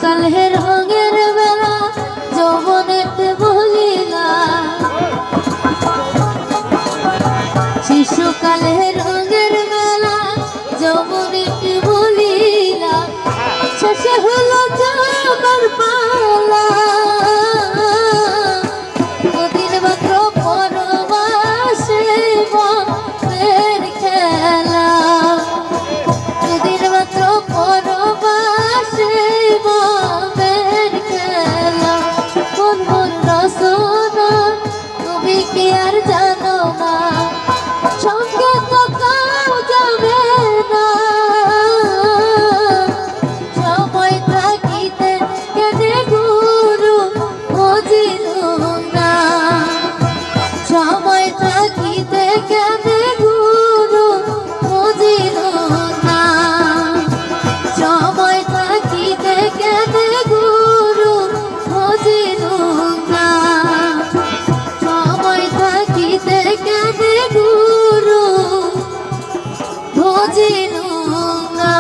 শিশুকালের রঙের বেলা যৌবনেতে বলিলা, শিশুকালের রঙের বেলা যৌবনেতে বলিলা, শেষে হলো যাবার পালা। কদিন মাত্র পরবাসে মনের খেলা, কদিন মাত্র পরবাসে মনের খেলা। কোন মন রচনা তুমি কি আর জানো না, সঙ্গে তো কাউ যাবে না। সময় থাকিতে কেনে গুরু বুঝিল না, সময় থাকিতে কেনে গুরু বুঝিল না, সময় থাকিতে কেনে গুরু বুঝিল না, সময় থাকিতে কেনে গুরু বুঝিল না।